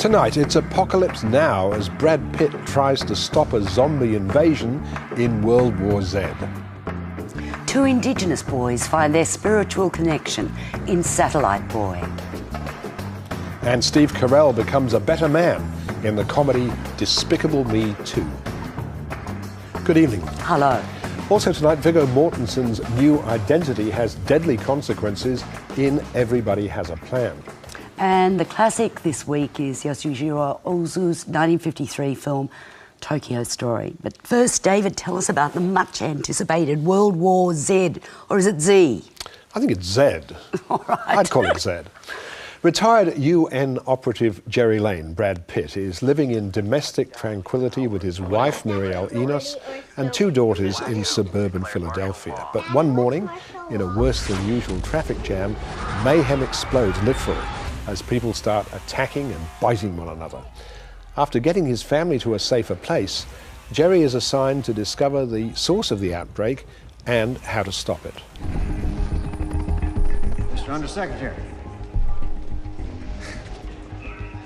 Tonight, it's Apocalypse Now as Brad Pitt tries to stop a zombie invasion in World War Z. Two Indigenous boys find their spiritual connection in Satellite Boy. And Steve Carell becomes a better man in the comedy Despicable Me 2. Good evening. Hello. Also tonight, Viggo Mortensen's new identity has deadly consequences in Everybody Has a Plan. And the classic this week is Yasujiro Ozu's 1953 film Tokyo Story. But first, David, tell us about the much-anticipated World War Z, or is it Z? I think it's Z. All right. I'd call it Z. Retired UN operative Jerry Lane, Brad Pitt, is living in domestic tranquility with his wife, Muriel Enos, and two daughters in suburban Philadelphia. But one morning, in a worse-than-usual traffic jam, mayhem explodes literally as people start attacking and biting one another. After getting his family to a safer place, Jerry is assigned to discover the source of the outbreak and how to stop it. Mr. Undersecretary.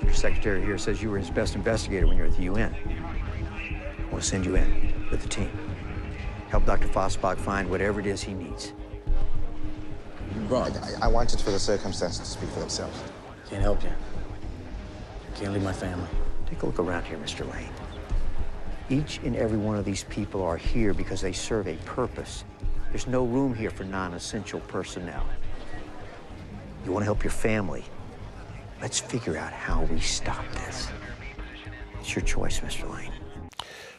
Your secretary here says you were his best investigator when you were at the UN. I want to send you in with the team. Help Dr. Fossbach find whatever it is he needs. Wrong. I wanted for the circumstances to speak for themselves. Can't help you. Can't leave my family. Take a look around here, Mr. Lane. Each and every one of these people are here because they serve a purpose. There's no room here for non-essential personnel. You want to help your family? Let's figure out how we stop this. It's your choice, Mr. Lane.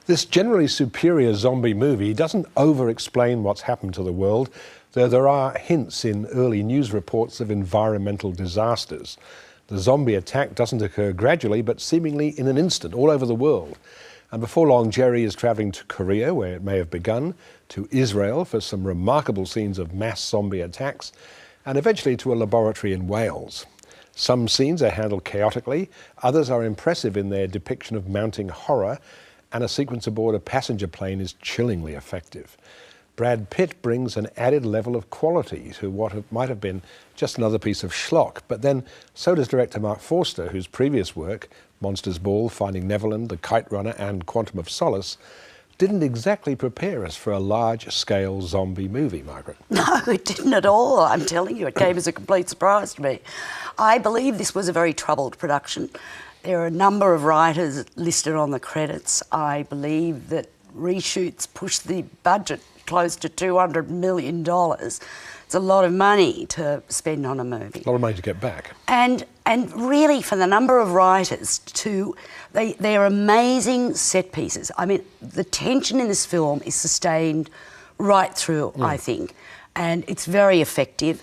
This generally superior zombie movie doesn't over-explain what's happened to the world, though there are hints in early news reports of environmental disasters. The zombie attack doesn't occur gradually, but seemingly in an instant, all over the world. And before long, Jerry is travelling to Korea, where it may have begun, to Israel for some remarkable scenes of mass zombie attacks, and eventually to a laboratory in Wales. Some scenes are handled chaotically, others are impressive in their depiction of mounting horror, and a sequence aboard a passenger plane is chillingly effective. Brad Pitt brings an added level of quality to what might have been just another piece of schlock, but then so does director Mark Forster, whose previous work, Monsters Ball, Finding Neverland, The Kite Runner and Quantum of Solace, didn't exactly prepare us for a large-scale zombie movie, Margaret. No, it didn't at all. I'm telling you, it came as a complete surprise to me. I believe this was a very troubled production. There are a number of writers listed on the credits. I believe that reshoots pushed the budget close to $200 million. It's a lot of money to spend on a movie. A lot of money to get back. And really, for the number of writers, they're amazing set pieces. I mean, the tension in this film is sustained right through, I think, and it's very effective.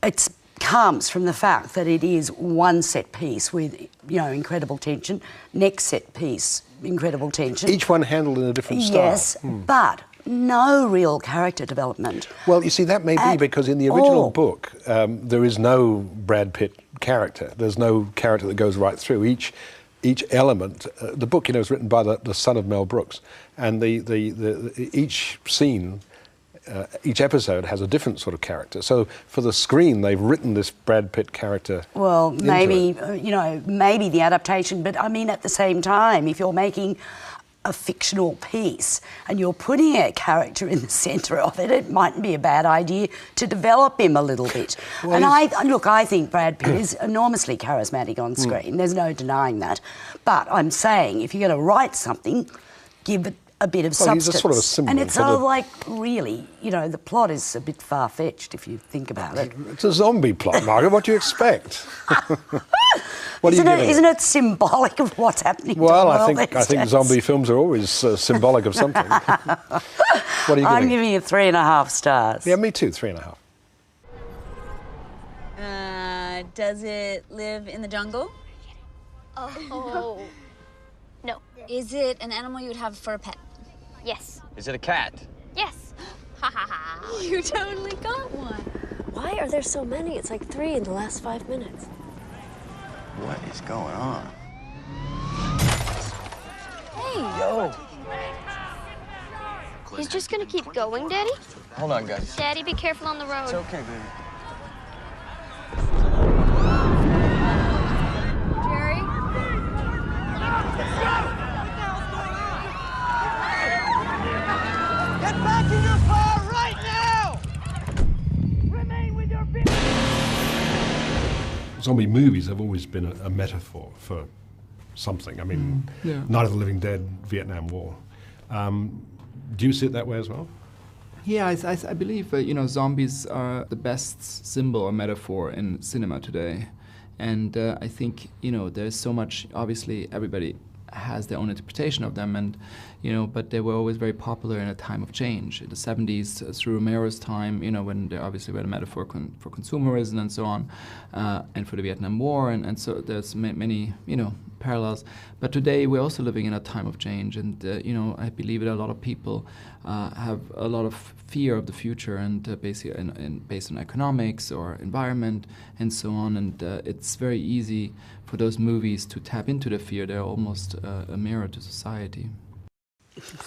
It comes from the fact that it is one set piece with, you know, incredible tension. Next set piece, incredible tension. Each one handled in a different style. Yes, but no real character development. Well, you see, that may be because in the original book, there is no Brad Pitt character. There's no character that goes right through. Each element, the book, you know, is written by the son of Mel Brooks, and each scene, each episode has a different sort of character. So for the screen, they've written this Brad Pitt character. Well, maybe, you know, maybe the adaptation, but I mean, at the same time, if you're making a fictional piece and you're putting a character in the centre of it, it mightn't be a bad idea to develop him a little bit. Well, and I think Brad Pitt is enormously charismatic on screen. There's no denying that. But I'm saying, if you're going to write something, give it a bit of substance. He's a sort of a symbol. And it's sort of like, really, you know, the plot is a bit far-fetched if you think about it. It's a zombie plot, Margaret. What do you expect? What isn't it symbolic of what's happening? Well, I think zombie films are always symbolic of something. What are you giving? I'm giving it 3.5 stars. Yeah, me too, 3.5. Does it live in the jungle? Oh. No. Is it an animal you would have for a pet? Yes. Is it a cat? Yes. Ha ha ha. You totally got one. Why are there so many? It's like 3 in the last 5 minutes. What is going on? Hey. Yo. He's just gonna keep going, Daddy? Hold on, guys. Daddy, be careful on the road. It's okay, baby. Jerry? Get back in your car right now! Remain with your vehicle! Zombie movies have always been a metaphor for something. I mean, Night of the Living Dead, Vietnam War. Do you see it that way as well? Yeah, I believe zombies are the best symbol or metaphor in cinema today, and I think there's so much. Obviously, everybody has their own interpretation of them, and but they were always very popular in a time of change. In the 70s, through Romero's time, when they obviously were a metaphor for consumerism and so on, and for the Vietnam War, and so there's many parallels. But today we're also living in a time of change, and I believe that a lot of people have a lot of fear of the future, and basically based on economics or environment and so on. And it's very easy for those movies to tap into the fear. They're almost a mirror to society.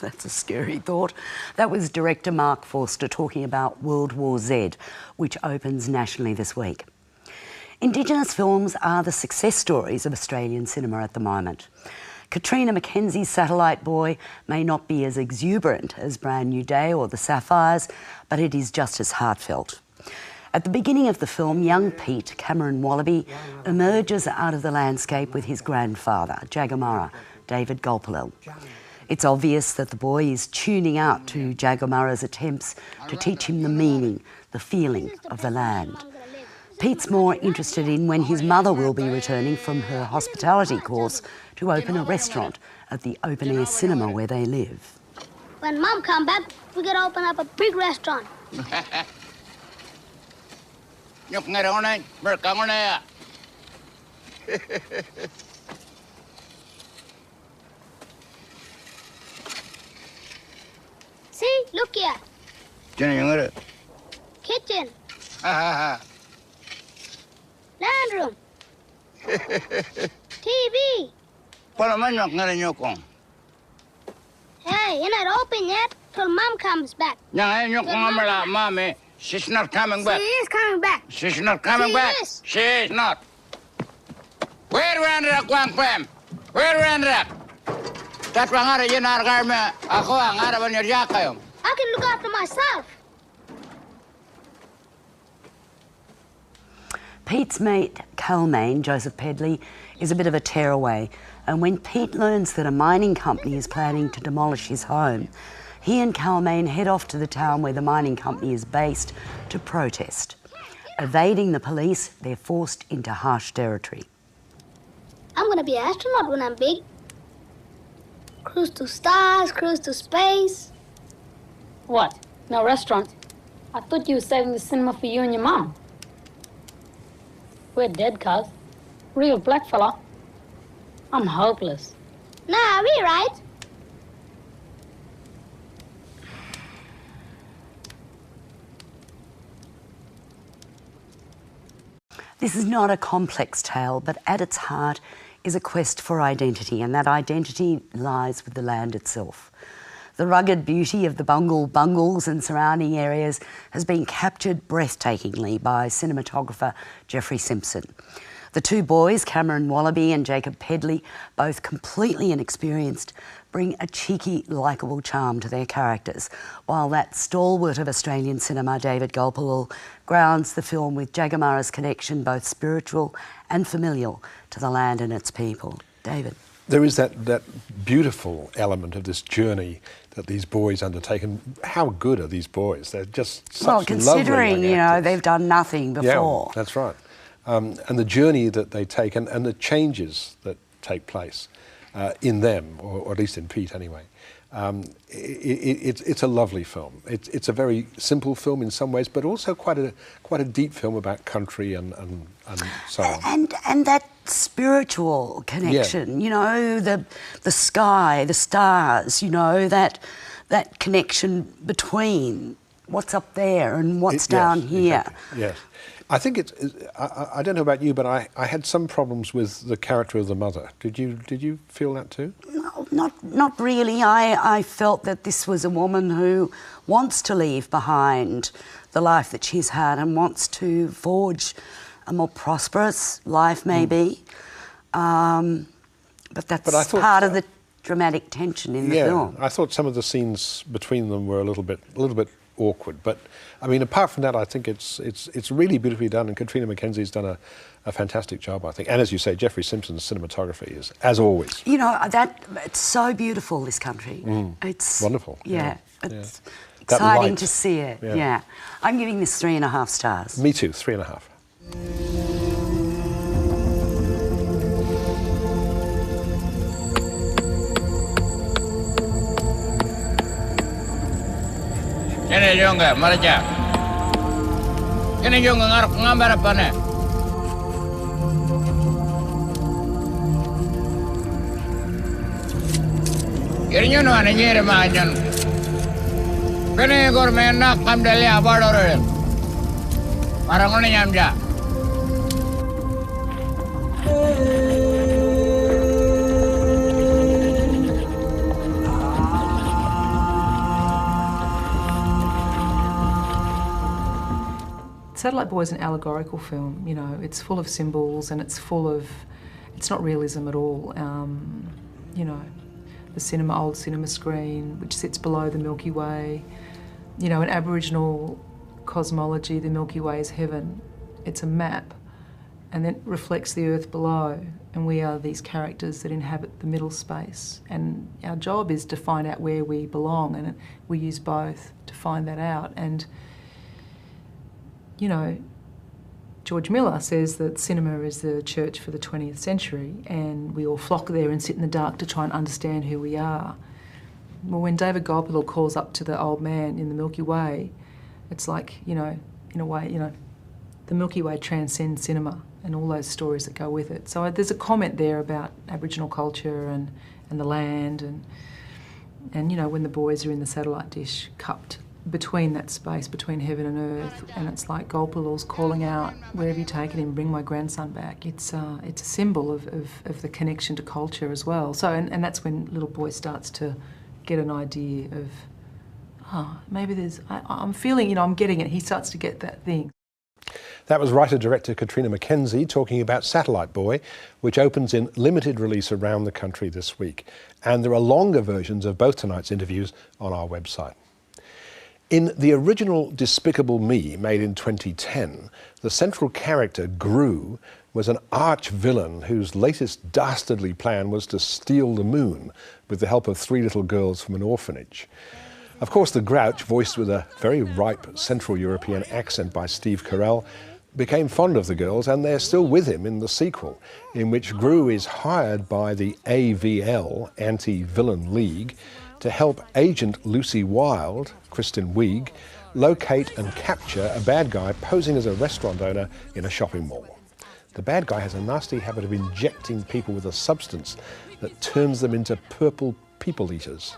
That's a scary thought. That was director Mark Forster talking about World War Z, which opens nationally this week. Indigenous films are the success stories of Australian cinema at the moment. Katrina Mackenzie's Satellite Boy may not be as exuberant as Brand New Day or The Sapphires, but it is just as heartfelt. At the beginning of the film, young Pete, Cameron Wallaby, emerges out of the landscape with his grandfather, Jagamurra, David Gulpilil. It's obvious that the boy is tuning out to Jagamurra's attempts to teach him the meaning, the feeling of the land. Pete's more interested in when his mother will be returning from her hospitality course to open a restaurant at the open-air cinema where they live. When Mom comes back, we gotta open up a big restaurant. See, look here. Kitchen. Land room. TV. Hey, you're not open yet till Mom comes back. She's not coming back. She is coming back. She's not coming back. Is. She is not. Where ended up, Wang Pam? Where ended up? That one out of you not garme. Ako ang araw niyo kayo. I can look after myself. Pete's mate, Calmaine, Joseph Pedley, is a bit of a tearaway, and when Pete learns that a mining company is planning to demolish his home, he and Calmaine head off to the town where the mining company is based to protest. Evading the police, they're forced into harsh territory. I'm gonna be an astronaut when I'm big. Cruise to stars, cruise to space. What? No restaurant? I thought you were saving the cinema for you and your mum. We're dead, cuz. Real black fella. I'm hopeless. Nah, we right. This is not a complex tale, but at its heart is a quest for identity, and that identity lies with the land itself. The rugged beauty of the bungles and surrounding areas has been captured breathtakingly by cinematographer Jeffrey Simpson. The two boys, Cameron Wallaby and Jacob Pedley, both completely inexperienced, bring a cheeky, likeable charm to their characters, while that stalwart of Australian cinema, David Gulpilil, grounds the film with Jagamurra's connection, both spiritual and familial, to the land and its people. David. There is that beautiful element of this journey that these boys undertake, and how good are these boys? They're just such lovely considering, young actors. they've done nothing before. Yeah, that's right. And the journey that they take and the changes that take place in them, or at least in Pete anyway. It's a lovely film. It's a very simple film in some ways, but also quite a deep film about country and so on. And that spiritual connection, the sky, the stars, that connection between what's up there and what's down here. Exactly. Yes. I think I don't know about you, but I had some problems with the character of the mother. Did you feel that too? No, not really. I felt that this was a woman who wants to leave behind the life that she's had and wants to forge a more prosperous life, maybe. But that's part of the dramatic tension in the film. I thought some of the scenes between them were a little bit awkward, but I mean, apart from that, I think it's really beautifully done, and Katrina Mackenzie's done a fantastic job, I think. And as you say, Jeffrey Simpson's cinematography is, as always. You know, it's so beautiful, this country. It's wonderful. It's exciting to see it. Yeah. I'm giving this 3.5 stars. Me too, 3.5. Kene juga maraja. Kene juga ngarep ngambar apa nih? Kirinya nu ane nyere majan. Kene gor menak kamdali apa dorong? Marang mana nyamja? Satellite Boy is an allegorical film, you know, it's full of symbols and it's not realism at all. You know, the old cinema screen, which sits below the Milky Way. You know, in Aboriginal cosmology, the Milky Way is heaven. It's a map, and then it reflects the earth below, and we are these characters that inhabit the middle space. And our job is to find out where we belong, and we use both to find that out. And you know, George Miller says that cinema is the church for the 20th century, and we all flock there and sit in the dark to try and understand who we are. Well, when David Gopel calls up to the old man in the Milky Way, it's like, you know, in a way, you know, the Milky Way transcends cinema and all those stories that go with it. So there's a comment there about Aboriginal culture and the land and, you know, when the boys are in the satellite dish cupped between that space, between heaven and earth, and it's like Golpalor's calling out, where have you taken him, bring my grandson back. It's a symbol of the connection to culture as well. So, and that's when little boy starts to get an idea of, maybe there's, I'm feeling, you know, I'm getting it. He starts to get that thing. That was writer-director Katrina Mackenzie talking about Satellite Boy, which opens in limited release around the country this week. And there are longer versions of both tonight's interviews on our website. In the original Despicable Me, made in 2010, the central character, Gru, was an arch-villain whose latest dastardly plan was to steal the moon with the help of 3 little girls from an orphanage. Of course, the Grouch, voiced with a very ripe Central European accent by Steve Carell, became fond of the girls, and they're still with him in the sequel, in which Gru is hired by the AVL, Anti-Villain League, to help agent Lucy Wilde, Kristen Wiig, locate and capture a bad guy posing as a restaurant owner in a shopping mall. The bad guy has a nasty habit of injecting people with a substance that turns them into purple people eaters.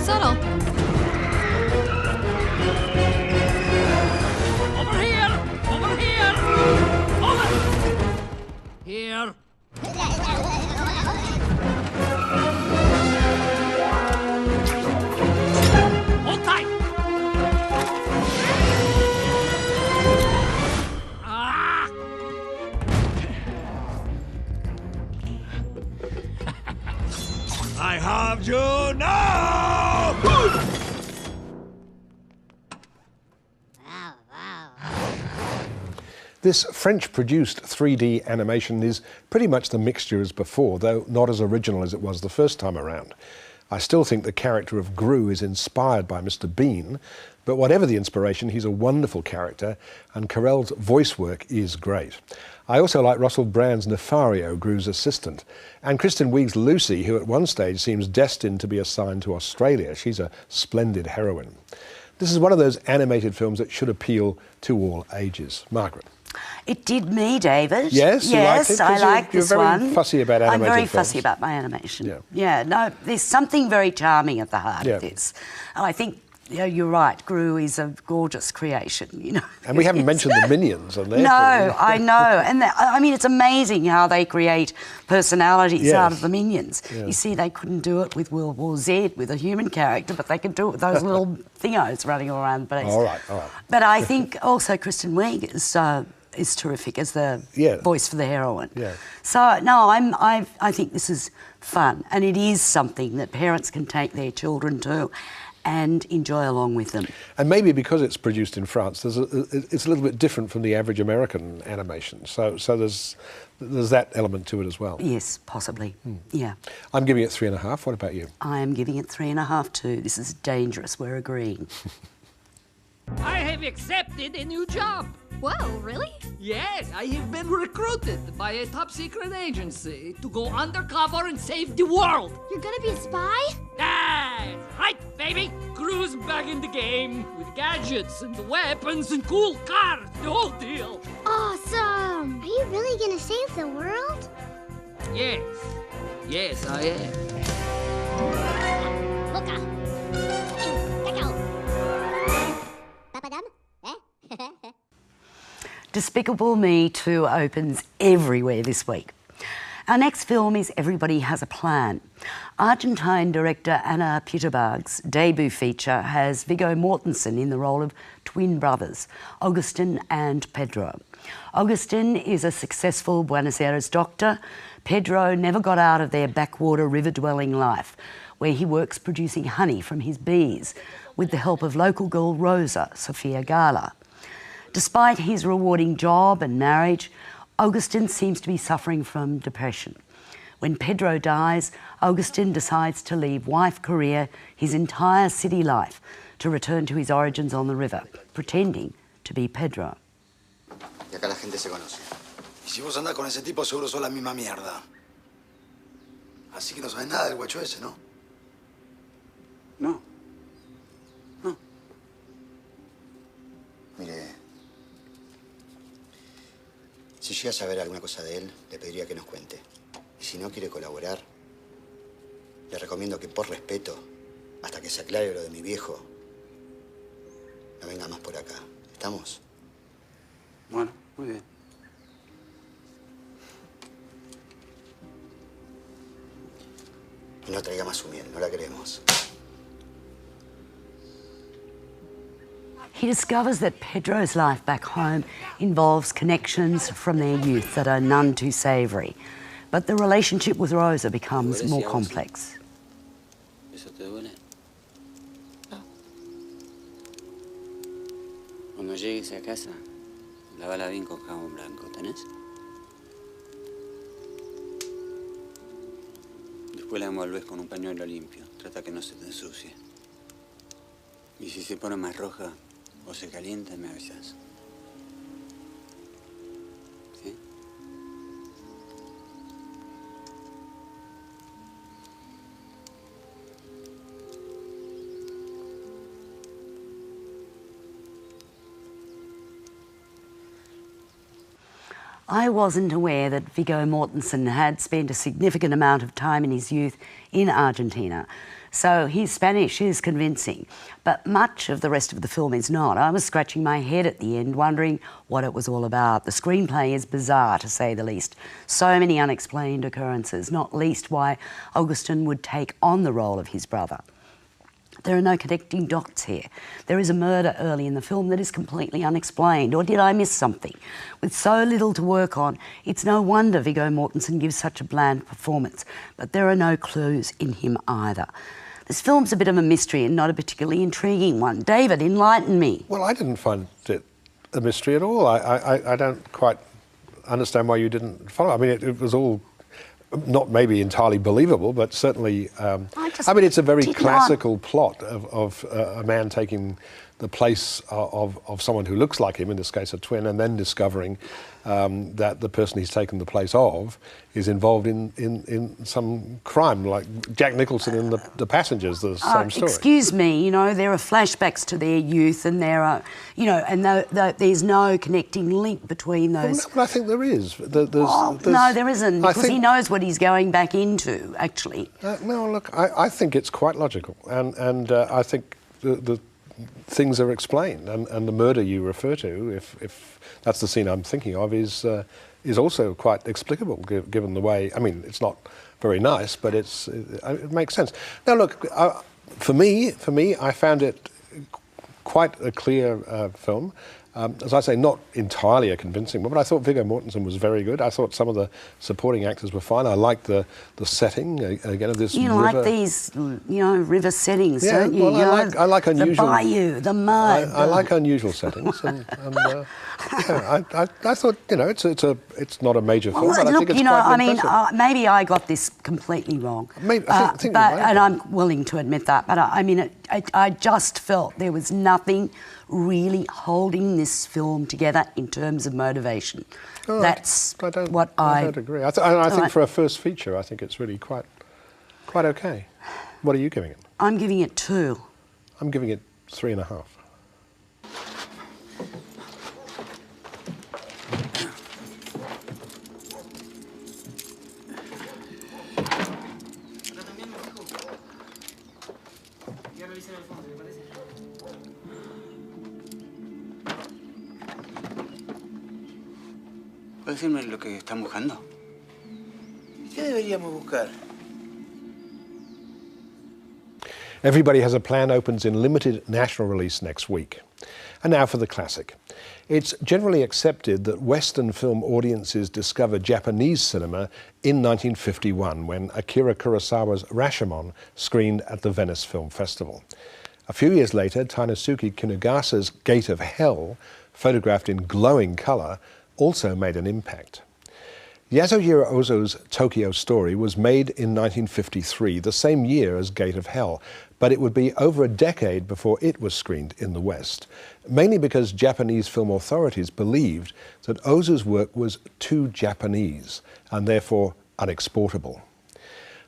Subtle. Here. Hold tight. I have you now. This French-produced 3D animation is pretty much the mixture as before, though not as original as it was the first time around. I still think the character of Gru is inspired by Mr. Bean, but whatever the inspiration, he's a wonderful character, and Carell's voice work is great. I also like Russell Brand's Nefario, Gru's assistant, and Kristen Wiig's Lucy, who at one stage seems destined to be assigned to Australia. She's a splendid heroine. This is one of those animated films that should appeal to all ages. Margaret. It did me, David. Yes, you liked it? I like this one. You're very fussy about animated I'm very films. fussy about my animation. Yeah, no, there's something very charming at the heart of this. And I think Yeah, you're right. Gru is a gorgeous creation, you know. And we haven't mentioned the minions on there. No, I know. And I mean, it's amazing how they create personalities out of the minions. Yeah. You see, they couldn't do it with World War Z, with a human character, but they could do it with those little thingos running around the place. All right. But I think also Kristen Wiig is terrific as the voice for the heroine. Yeah. So, no, I think this is fun, and it is something that parents can take their children to and enjoy along with them. And maybe because it's produced in France, it's a little bit different from the average American animation. So there's that element to it as well. Yes, possibly. Yeah. I'm giving it 3.5. What about you? I am giving it 3.5 too. This is dangerous. We're agreeing. I have accepted a new job. Whoa, really? Yes, I have been recruited by a top-secret agency to go undercover and save the world. You're gonna be a spy? That's right, baby. Crew's back in the game with gadgets and weapons and cool cars, the whole deal. Awesome! Are you really gonna save the world? Yes. Yes, I am. Look out! Despicable Me 2 opens everywhere this week. Our next film is Everybody Has a Plan. Argentine director Anna Peterberg's debut feature has Viggo Mortensen in the role of twin brothers, Augustin and Pedro. Augustin is a successful Buenos Aires doctor. Pedro never got out of their backwater river-dwelling life, where he works producing honey from his bees with the help of local girl Rosa, Sofia Gala. Despite his rewarding job and marriage, Augustin seems to be suffering from depression. When Pedro dies, Augustin decides to leave wife, career, his entire city life to return to his origins on the river, pretending to be Pedro. Y acá la gente se conoce. Y si vos andás con ese tipo, seguro sos la misma mierda. Así que no sabes nada del guacho ese, ¿no? No. No. Mire, si llega a saber alguna cosa de él, le pediría que nos cuente. Y si no quiere colaborar, le recomiendo que por respeto, hasta que se aclare lo de mi viejo, no venga más por acá. ¿Estamos? Bueno, muy bien. Y no traiga más su miel, no la queremos. He discovers that Pedro's life back home involves connections from their youth that are none too savoury. But the relationship with Rosa becomes more complex. ¿Eso te duele? No. Cuando llegues a casa, lávala bien con jabón blanco, ¿tenés? Después la envolves con un pañuelo limpio. Trata que no se te ensucie. Y si se pone más roja o se calienta, me avisas. ¿Sí? I wasn't aware that Viggo Mortensen had spent a significant amount of time in his youth in Argentina. So his Spanish is convincing, but much of the rest of the film is not. I was scratching my head at the end, wondering what it was all about. The screenplay is bizarre, to say the least. So many unexplained occurrences, not least why Augustin would take on the role of his brother. There are no connecting dots here. There is a murder early in the film that is completely unexplained. Or did I miss something? With so little to work on, it's no wonder Viggo Mortensen gives such a bland performance. But there are no clues in him either. This film's a bit of a mystery and not a particularly intriguing one. David, enlighten me. Well, I didn't find it a mystery at all. I don't quite understand why you didn't follow. I mean, it was all not maybe entirely believable, but certainly, I mean, it's a very classical plot of a man taking the place of someone who looks like him, in this case a twin, and then discovering that the person he's taken the place of is involved in some crime, like Jack Nicholson in The Passengers, the same story. Excuse me, you know, there are flashbacks to their youth and there are, you know, and there's no connecting link between those. Well, I think there is. No, there isn't, because he knows what he's going back into, actually. No, look, I think it's quite logical, and I think the things are explained, and the murder you refer to, if that's the scene I'm thinking of, is also quite explicable given the way. I mean, it's not very nice, but it makes sense. Now, look, for me, I found it quite a clear film. As I say, not entirely a convincing one, but I thought Viggo Mortensen was very good. I thought some of the supporting actors were fine. I liked the setting, again, of this river. You like these, river settings, don't you? Well, I like unusual... The bayou, the mud. I like unusual settings, and I thought, it's not a major film, but I think it's quite impressive. Maybe I got this completely wrong. Maybe, I think and I'm willing to admit that, but I just felt there was nothing really holding this film together in terms of motivation. That's what I don't agree. I think for a first feature, I think it's really quite okay. What are you giving it? I'm giving it 2. I'm giving it 3.5. ¿Puedes decirme lo que están buscando? ¿Qué deberíamos buscar? Everybody Has a Plan opens in limited national release next week. And now for the classic. It's generally accepted that Western film audiences discovered Japanese cinema in 1951 when Akira Kurosawa's Rashomon screened at the Venice Film Festival. A few years later, Tainosuke Kinugasa's Gate of Hell, photographed in glowing colour, also made an impact. Yasujiro Ozo's Tokyo Story was made in 1953, the same year as Gate of Hell, but it would be over a decade before it was screened in the West, mainly because Japanese film authorities believed that Ozu's work was too Japanese and therefore unexportable.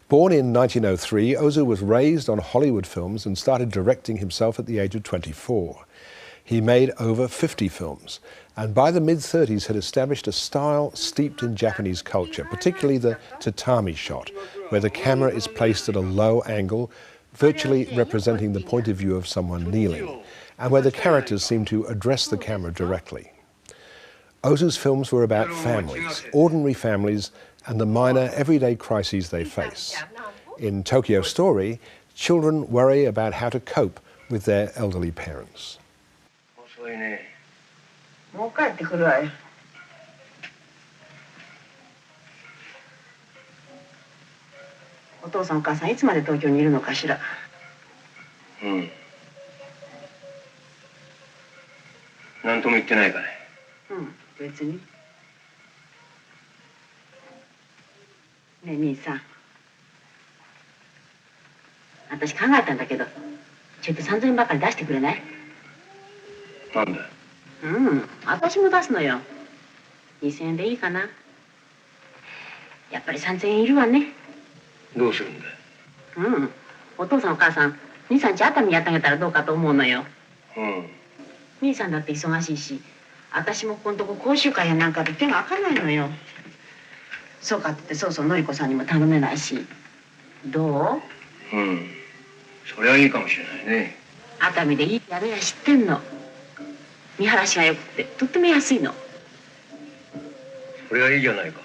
Born in 1903, Ozu was raised on Hollywood films and started directing himself at the age of 24. He made over 50 films, and by the mid-30s had established a style steeped in Japanese culture, particularly the tatami shot, where the camera is placed at a low angle, virtually representing the point of view of someone kneeling, and where the characters seem to address the camera directly. Ozu's films were about families, ordinary families, and the minor, everyday crises they face. In Tokyo Story, children worry about how to cope with their elderly parents. もう帰ってくるわよ。お父さんお母さんいつまで東京にいるのかしら。うん。何とも言ってないかね。うん、別に。ねえ兄さん。私考えたんだけど、ちょっと3000円ばかり出してくれない？なんだ。うん、私も出すのよ。2000円でいいかな。やっぱり3000円いるわね。どうするんだよ。うん、お父さんお母さん、兄さんち熱海やってあげたらどうかと思うのよ。うん。兄さんだって忙しいし、私もここのとこ講習会やなんかで手が開かないのよ。そうかって言ってそうそうのりこさんにも頼めないし。どう？うん、それはいいかもしれないね。熱海でいい宿屋知ってんの。見晴らしが良くてとっても安いの。それはいいじゃないか。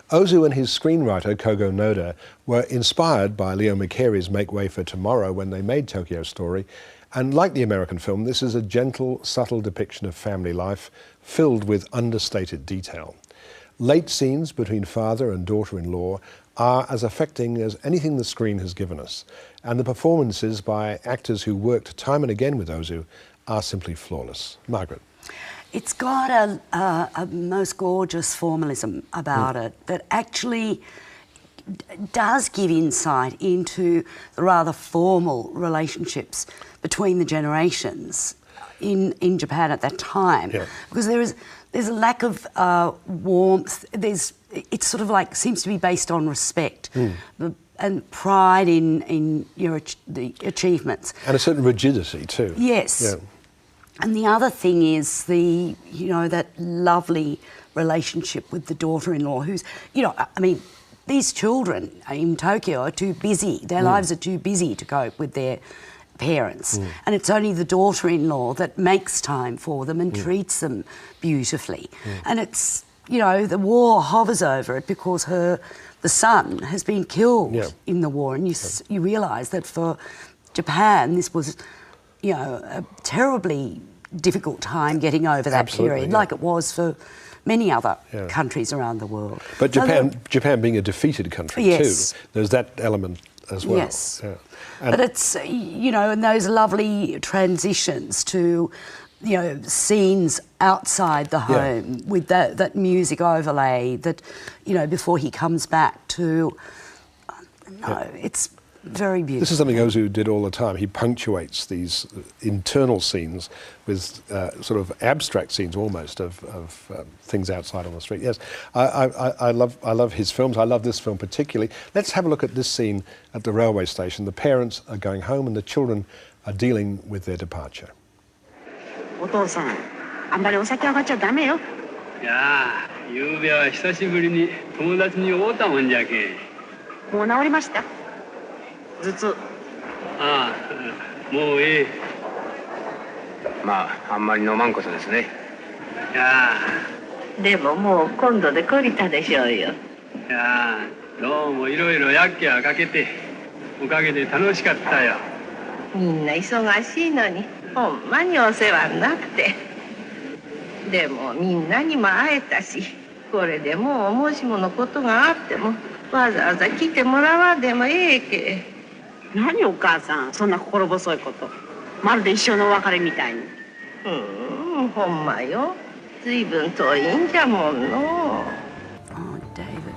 Ozu and his screenwriter Kogo Noda were inspired by Leo McCarey's Make Way for Tomorrow when they made Tokyo Story, and like the American film, this is a gentle, subtle depiction of family life filled with understated detail. Late scenes between father and daughter-in-law are as affecting as anything the screen has given us, and the performances by actors who worked time and again with Ozu are simply flawless. Margaret. It's got a most gorgeous formalism about it that actually does give insight into the rather formal relationships between the generations in Japan at that time. Yeah. Because there's a lack of warmth. It's sort of like seems to be based on respect. And pride in the achievements. And a certain rigidity too. Yes. Yeah. And the other thing is that lovely relationship with the daughter-in-law who's, these children in Tokyo are too busy. Their lives are too busy to cope with their parents, and it's only the daughter-in-law that makes time for them and treats them beautifully. And it's, you know, the war hovers over it because the son has been killed in the war, and you realise that for Japan this was, you know, a terribly difficult time getting over that period, like it was for many other countries around the world. But Japan being a defeated country too, there's that element as well. Yes. But it's, you know, and those lovely transitions to, you know, scenes outside the home with that music overlay that, you know, before he comes back to, it's very beautiful. This is something Ozu did all the time. He punctuates these internal scenes with sort of abstract scenes almost of things outside on the street. Yes, I love his films. I love this film particularly. Let's have a look at this scene at the railway station. The parents are going home and the children are dealing with their departure. お父さん、あんまりお酒上がっちゃダメよ。いやあ、ゆうべは久しぶりに友達に会うたもんじゃけ。もう治りました。頭痛。ああ、もうええ。まあ、あんまり飲まんことですね。いやあ。でももう今度で懲りたでしょうよ。いやあ、どうもいろいろやっけはかけて、おかげで楽しかったよ。みんな忙しいのに。ほんまにお世話になって。でもみんなにも会えたし、これでもうもしものことがあってもわざわざ来てもらわんでもええけ。何お母さん、そんな心細いこと。まるで一生のお別れみたいに。ほんまよ。随分遠いんじゃもんの。Oh, David,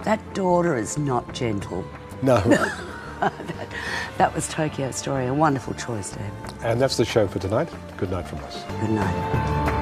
that daughter is not gentle. No. That was Tokyo Story, a wonderful choice, David. And that's the show for tonight. Good night from us. Good night.